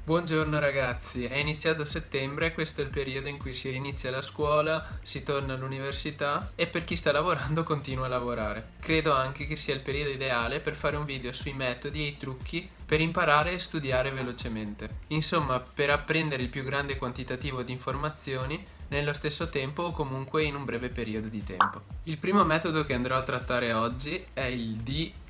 Buongiorno ragazzi, è iniziato settembre, questo è il periodo in cui si rinizia la scuola, si torna all'università e per chi sta lavorando continua a lavorare. Credo anche che sia il periodo ideale per fare un video sui metodi e i trucchi per imparare e studiare velocemente. Insomma, per apprendere il più grande quantitativo di informazioni nello stesso tempo o comunque in un breve periodo di tempo. Il primo metodo che andrò a trattare oggi è il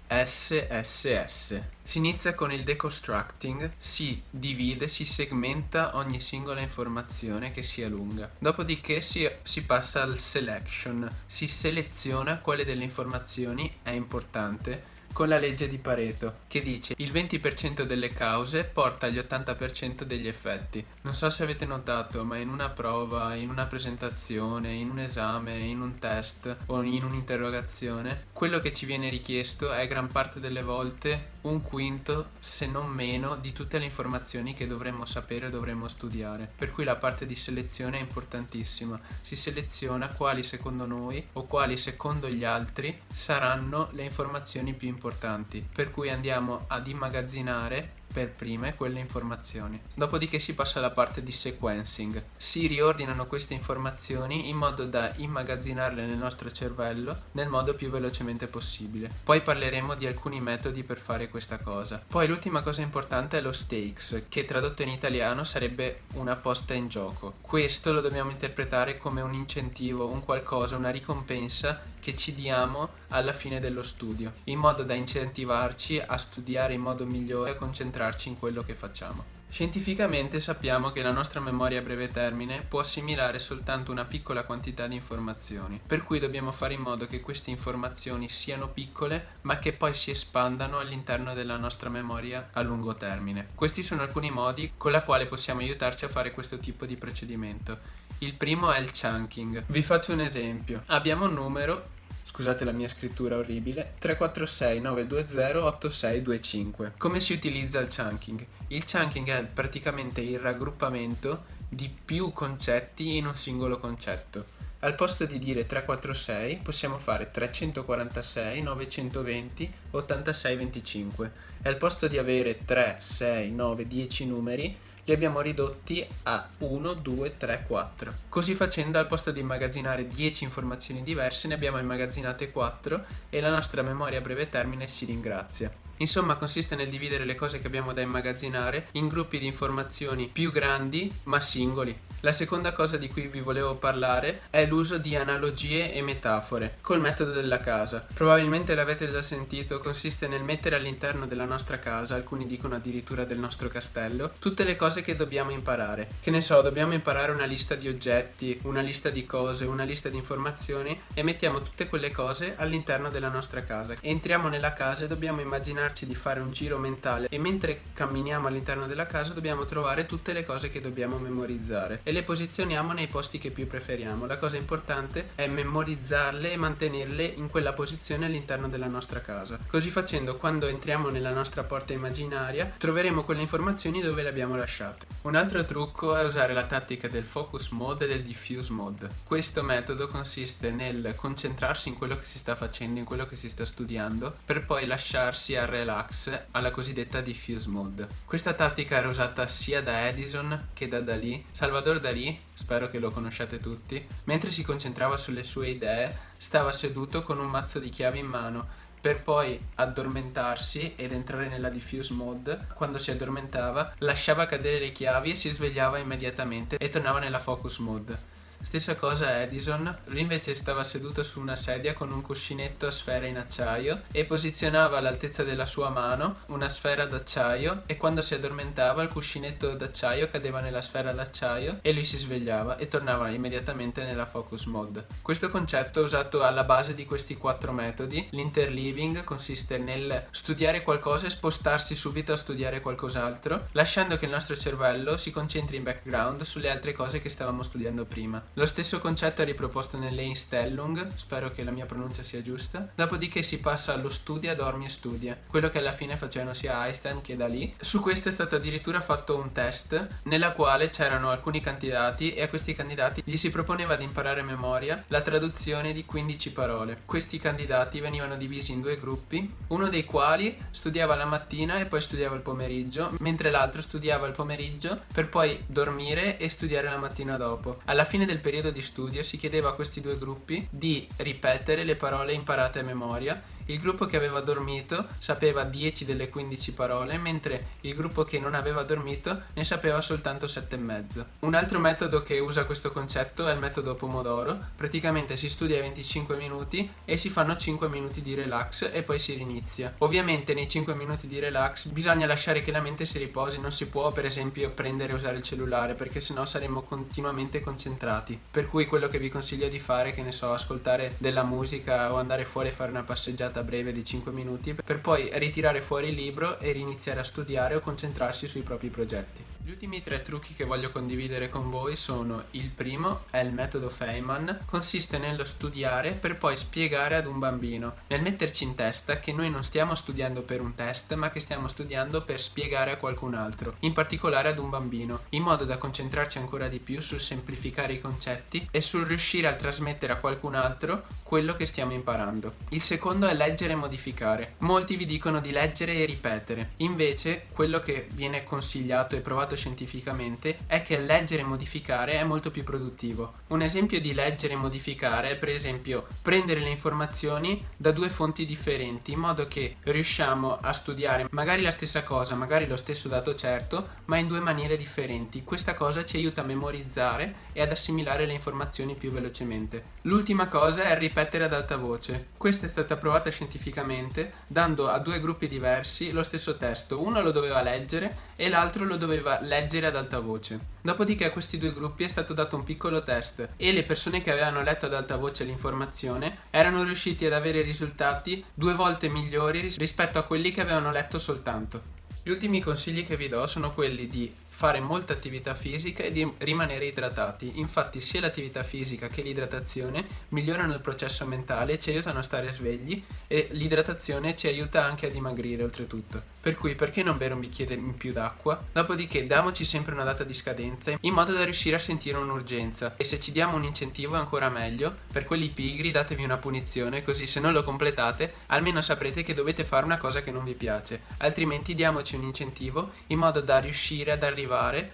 DSSS. Si inizia con il deconstructing, si divide, si segmenta ogni singola informazione che sia lunga. Dopodiché si passa al selection, si seleziona quale delle informazioni è importante con la legge di Pareto, che dice il 20% delle cause porta agli 80% degli effetti. Non so se avete notato, ma in una prova, in una presentazione, in un esame, in un test o in un'interrogazione, quello che ci viene richiesto è gran parte delle volte un quinto, se non meno, di tutte le informazioni che dovremmo sapere o dovremmo studiare. Per cui la parte di selezione è importantissima. Si seleziona quali secondo noi o quali secondo gli altri saranno le informazioni più importanti, per cui andiamo ad immagazzinare per prime quelle informazioni. Dopodiché si passa alla parte di sequencing. Si riordinano queste informazioni in modo da immagazzinarle nel nostro cervello nel modo più velocemente possibile. Poi parleremo di alcuni metodi per fare questa cosa. Poi l'ultima cosa importante è lo stakes, che tradotto in italiano sarebbe una posta in gioco. Questo lo dobbiamo interpretare come un incentivo, un qualcosa, una ricompensa che ci diamo alla fine dello studio, in modo da incentivarci a studiare in modo migliore e a concentrarci in quello che facciamo. Scientificamente sappiamo che la nostra memoria a breve termine può assimilare soltanto una piccola quantità di informazioni, per cui dobbiamo fare in modo che queste informazioni siano piccole ma che poi si espandano all'interno della nostra memoria a lungo termine. Questi sono alcuni modi con la quale possiamo aiutarci a fare questo tipo di procedimento. Il primo è il chunking. Vi faccio un esempio. Abbiamo un numero, scusate la mia scrittura orribile, 346 920 8625. Come si utilizza il chunking? Il chunking è praticamente il raggruppamento di più concetti in un singolo concetto. Al posto di dire 346 possiamo fare 346 920 8625 e al posto di avere 3, 6, 9, 10 numeri li abbiamo ridotti a 1, 2, 3, 4. Così facendo, al posto di immagazzinare 10 informazioni diverse, ne abbiamo immagazzinate 4 e la nostra memoria a breve termine si ringrazia. Insomma, consiste nel dividere le cose che abbiamo da immagazzinare in gruppi di informazioni più grandi ma singoli. La seconda cosa di cui vi volevo parlare è l'uso di analogie e metafore col metodo della casa. Probabilmente l'avete già sentito, consiste nel mettere all'interno della nostra casa, alcuni dicono addirittura del nostro castello, tutte le cose che dobbiamo imparare. Che ne so, dobbiamo imparare una lista di oggetti, una lista di cose, una lista di informazioni e mettiamo tutte quelle cose all'interno della nostra casa. Entriamo nella casa e dobbiamo immaginarci di fare un giro mentale e mentre camminiamo all'interno della casa dobbiamo trovare tutte le cose che dobbiamo memorizzare e le posizioniamo nei posti che più preferiamo. La cosa importante è memorizzarle e mantenerle in quella posizione all'interno della nostra casa. Così facendo, quando entriamo nella nostra porta immaginaria, troveremo quelle informazioni dove le abbiamo lasciate. Un altro trucco è usare la tattica del focus mode e del diffuse mode. Questo metodo consiste nel concentrarsi in quello che si sta facendo, in quello che si sta studiando, per poi lasciarsi al relax, alla cosiddetta diffuse mode. Questa tattica era usata sia da Edison che da Dalì. Salvador Dalì, spero che lo conosciate tutti, mentre si concentrava sulle sue idee, stava seduto con un mazzo di chiavi in mano, per poi addormentarsi ed entrare nella diffuse mode. Quando si addormentava, lasciava cadere le chiavi e si svegliava immediatamente e tornava nella focus mode. Stessa cosa Edison, lui invece stava seduto su una sedia con un cuscinetto a sfera in acciaio e posizionava all'altezza della sua mano una sfera d'acciaio e quando si addormentava il cuscinetto d'acciaio cadeva nella sfera d'acciaio e lui si svegliava e tornava immediatamente nella focus mode. Questo concetto è usato alla base di questi 4 metodi. L'interleaving consiste nel studiare qualcosa e spostarsi subito a studiare qualcos'altro, lasciando che il nostro cervello si concentri in background sulle altre cose che stavamo studiando prima. Lo stesso concetto è riproposto nell'Einstellung, spero che la mia pronuncia sia giusta. Dopodiché si passa allo studia, dormi e studia, quello che alla fine facevano sia Einstein che Dalì. Su questo è stato addirittura fatto un test nella quale c'erano alcuni candidati e a questi candidati gli si proponeva di imparare a memoria la traduzione di 15 parole. Questi candidati venivano divisi in due gruppi, uno dei quali studiava la mattina e poi studiava il pomeriggio, mentre l'altro studiava il pomeriggio per poi dormire e studiare la mattina dopo. Alla fine del periodo di studio si chiedeva a questi due gruppi di ripetere le parole imparate a memoria. Il gruppo che aveva dormito sapeva 10 delle 15 parole, mentre il gruppo che non aveva dormito ne sapeva soltanto 7,5. Un altro metodo che usa questo concetto è il metodo Pomodoro. Praticamente si studia 25 minuti e si fanno 5 minuti di relax e poi si rinizia. Ovviamente nei 5 minuti di relax bisogna lasciare che la mente si riposi, non si può per esempio prendere e usare il cellulare perché sennò saremo continuamente concentrati. Per cui quello che vi consiglio di fare, che ne so, ascoltare della musica o andare fuori a fare una passeggiata breve di 5 minuti per poi ritirare fuori il libro e riniziare a studiare o concentrarsi sui propri progetti. Gli ultimi 3 trucchi che voglio condividere con voi sono: il primo è il metodo Feynman, consiste nello studiare per poi spiegare ad un bambino, nel metterci in testa che noi non stiamo studiando per un test ma che stiamo studiando per spiegare a qualcun altro, in particolare ad un bambino, in modo da concentrarci ancora di più sul semplificare i concetti e sul riuscire a trasmettere a qualcun altro quello che stiamo imparando. Il secondo è leggere e modificare. Molti vi dicono di leggere e ripetere, invece quello che viene consigliato e provato scientificamente è che leggere e modificare è molto più produttivo. Un esempio di leggere e modificare è per esempio prendere le informazioni da 2 fonti differenti, in modo che riusciamo a studiare magari la stessa cosa, magari lo stesso dato certo, ma in 2 maniere differenti. Questa cosa ci aiuta a memorizzare e ad assimilare le informazioni più velocemente. L'ultima cosa è ripetere ad alta voce. Questa è stata provata scientificamente dando a 2 gruppi diversi lo stesso testo. Uno lo doveva leggere e l'altro lo doveva leggere ad alta voce. Dopodiché a questi 2 gruppi è stato dato un piccolo test e le persone che avevano letto ad alta voce l'informazione erano riusciti ad avere risultati 2 volte migliori rispetto a quelli che avevano letto soltanto. Gli ultimi consigli che vi do sono quelli di fare molta attività fisica e di rimanere idratati. Infatti sia l'attività fisica che l'idratazione migliorano il processo mentale, ci aiutano a stare svegli e l'idratazione ci aiuta anche a dimagrire oltretutto. Per cui perché non bere un bicchiere in più d'acqua? Dopodiché diamoci sempre una data di scadenza in modo da riuscire a sentire un'urgenza, e se ci diamo un incentivo è ancora meglio. Per quelli pigri datevi una punizione, così se non lo completate almeno saprete che dovete fare una cosa che non vi piace, altrimenti diamoci un incentivo in modo da riuscire ad arrivare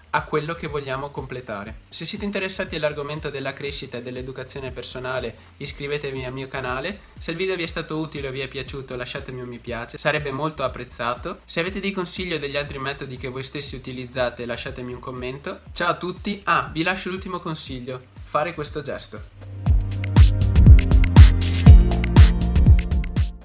a quello che vogliamo completare. Se siete interessati all'argomento della crescita e dell'educazione personale, iscrivetevi al mio canale. Se il video vi è stato utile o vi è piaciuto, lasciatemi un mi piace, sarebbe molto apprezzato. Se avete dei consigli o degli altri metodi che voi stessi utilizzate, lasciatemi un commento. Ciao a tutti. Vi lascio l'ultimo consiglio: fare questo gesto.